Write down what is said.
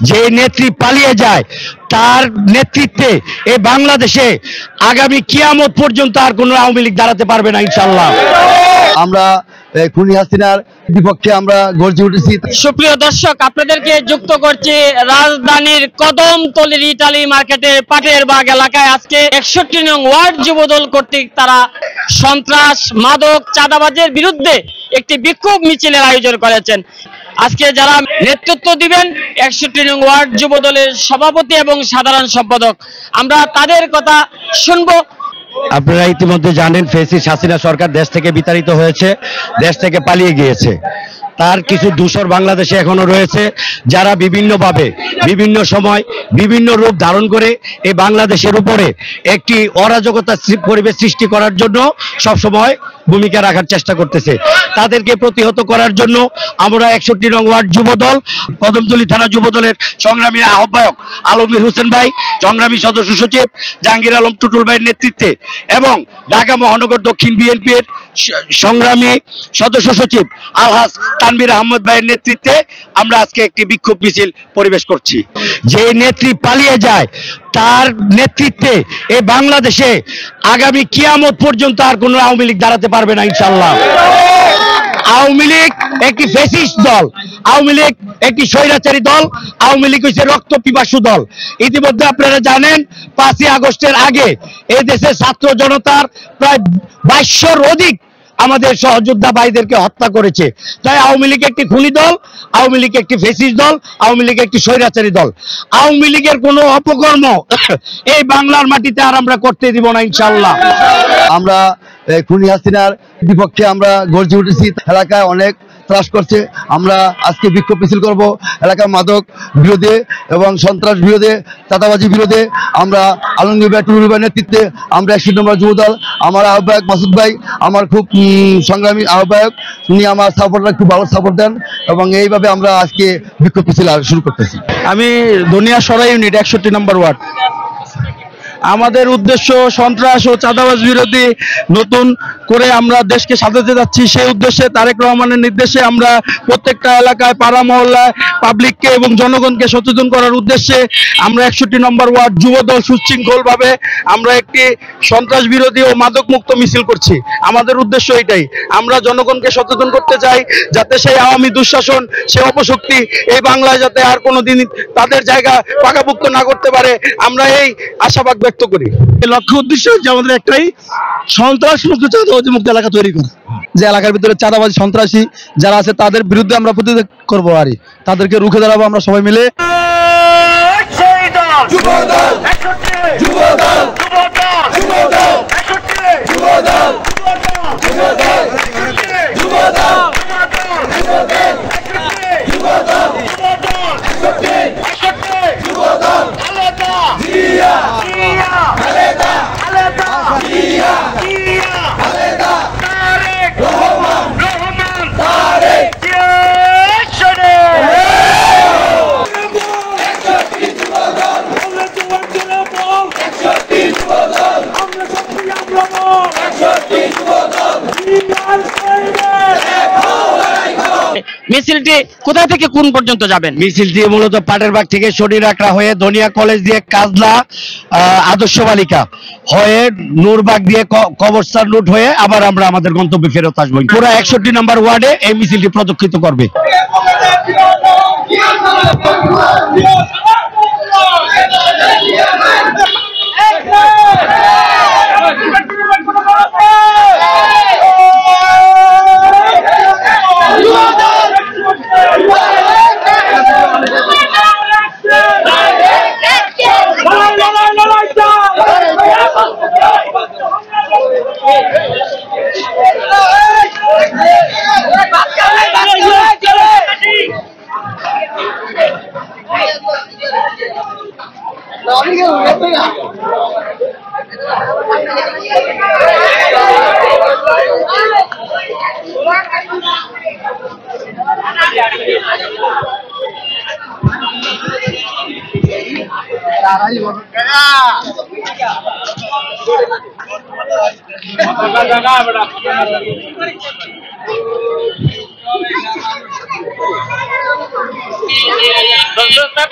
যে নেত্রী পালিয়ে যায় তার নেতৃত্বে এই বাংলাদেশে আগামী কিয়ামত পর্যন্ত আর কোনো আওয়ামী লীগ দাঁড়াতে পারবে না ইনশাআল্লাহ। আমরা খুনি হাসিনার বিপক্ষে আমরা গর্জে উঠেছি। সুপ্রিয় দর্শক, আপনাদেরকে যুক্ত করছি রাজধানীর কদমতলী ইটালি মার্কেটের পাটের বাগ এলাকায়। আজকে 61 নং ওয়ার্ড যুবদল কর্তৃক তারা সন্ত্রাস, মাদক, চাঁদাবাজের বিরুদ্ধে একটি বিক্ষোভ মিছিলের আয়োজন করেছেন। আজকে যারা নেতৃত্ব দিবেন 61 নং ওয়ার্ড যুবদলের সভাপতি এবং সাধারণ সম্পাদক, আমরা তাদের কথা শুনবো। আপনারা ইতিমধ্যে জানেন ফ্যাসিস্ট হাসিনা সরকার দেশ থেকে বিতাড়িত হয়েছে, দেশ থেকে পালিয়ে গিয়েছে। তার কিছু দূষর বাংলাদেশে এখনো রয়েছে, যারা বিভিন্নভাবে বিভিন্ন সময় বিভিন্ন রূপ ধারণ করে এই বাংলাদেশের উপরে একটি অরাজকতার পরিবেশ সৃষ্টি করার জন্য সবসময় ভূমিকা রাখার চেষ্টা করতেছে। তাদেরকে প্রতিহত করার জন্য আমরা 61 নং ওয়ার্ড যুবদল, কদমতলী থানা যুবদলের সংগ্রামী আহ্বায়ক আলমগীর হোসেন ভাই, সংগ্রামী সদস্য সচিব জাহাঙ্গীর আলম টুটুল ভাইয়ের নেতৃত্বে এবং ঢাকা মহানগর দক্ষিণ বিএনপির সংগ্রামী সদস্য সচিব আলহাজ তানভীর আহমদ ভাইয়ের নেতৃত্বে আমরা আজকে একটি বিক্ষোভ মিছিল পরিবেশ করছি। যে নেত্রী পালিয়ে যায় তার নেতৃত্বে এই বাংলাদেশে আগামী কিয়ামত পর্যন্ত আর কোনো আওয়ামী লীগ দাঁড়াতে পারবে না ইনশাআল্লাহ। আওয়ামী লীগ একটি ফ্যাসিস্ট দল, আওয়ামী লীগ একটি স্বৈরাচারী দল, আওয়ামী লীগ হচ্ছে রক্ত পিপাসু দল। ইতিমধ্যে আপনারা জানেন 5ই আগস্টের আগে এই দেশের ছাত্র জনতার প্রায় 2200-র অধিক আমাদের সহযোদ্ধা ভাইদেরকে হত্যা করেছে। তাই আওয়ামী লীগ একটি খুনি দল, আওয়ামী লীগ একটি ফ্যাসিস্ট দল, আওয়ামী লীগ একটি স্বৈরাচারী দল। আওয়ামী লীগের কোনো অপকর্ম এই বাংলার মাটিতে আর আমরা করতে দিব না ইনশাআল্লাহ। আমরা খুনি হাসিনার বিপক্ষে আমরা গর্জে উঠেছি। এলাকায় অনেক ত্রাস করছে। আমরা আজকে বিক্ষোভ মিছিল করব এলাকার মাদক বিরোধে এবং সন্ত্রাস বিরোধে, চাঁদাবাজি বিরোধে। আমরা আলমগীর ভাই, টুটুল ভাইয়ের নেতৃত্বে আমরা 61 নম্বর যুবদল, আমার আহ্বায়ক মাসুদ ভাই আমার খুব সংগ্রামী আহ্বায়ক, উনি আমার সাপোর্টার খুব ভালো সাপোর্ট দেন এবং এইভাবে আমরা আজকে বিক্ষোভ মিছিল শুরু করতেছি। আমি ধনিয়া সরাই ইউনিট 61 নম্বর ওয়ার্ড। আমাদের উদ্দেশ্য সন্ত্রাস ও চাঁদাবাজ বিরোধী নতুন করে আমরা দেশকে সাজাতে যাচ্ছি। সেই উদ্দেশ্যে তারেক রহমানের নির্দেশে আমরা প্রত্যেকটা এলাকায়, পাড়া মহল্লায় পাবলিককে এবং জনগণকে সচেতন করার উদ্দেশ্যে আমরা 61 নম্বর ওয়ার্ড যুবদল সুশৃঙ্খলভাবে আমরা একটি সন্ত্রাস বিরোধী ও মাদক মুক্ত মিছিল করছি। আমাদের উদ্দেশ্য এটাই, আমরা জনগণকে সচেতন করতে চাই যাতে সেই আওয়ামী দুঃশাসন, সে অপশক্তি এই বাংলায় যাতে আর কোনোদিন তাদের জায়গা পাকাপোক্ত না করতে পারে, আমরা এই আশাবাদ ব্যক্ত করি। লক্ষ্য উদ্দেশ্য হচ্ছে আমাদের একটাই, সন্ত্রাস মুক্ত চাঁদাবাজি মুক্ত এলাকা তৈরি করা। যে এলাকার ভিতরে চাঁদাবাজি সন্ত্রাসী যারা আছে তাদের বিরুদ্ধে আমরা প্রতিরোধ করবো, আর তাদেরকে রুখে দাঁড়াবো আমরা সবাই মিলে। মিছিলটি কোথা থেকে কোন পর্যন্ত যাবেন? মিছিলটি মূলত পাটের বাগ থেকে শনিরাকড়া হয়ে ধনিয়া কলেজ দিয়ে কাজলা আদর্শ বালিকা হয়ে নূরবাগ দিয়ে কবরস্থান রুট হয়ে আবার আমরা আমাদের গন্তব্যে ফেরত আসবো। পুরো 61 নম্বর ওয়ার্ডে এই মিছিলটি প্রদক্ষিত করবে। জায়গা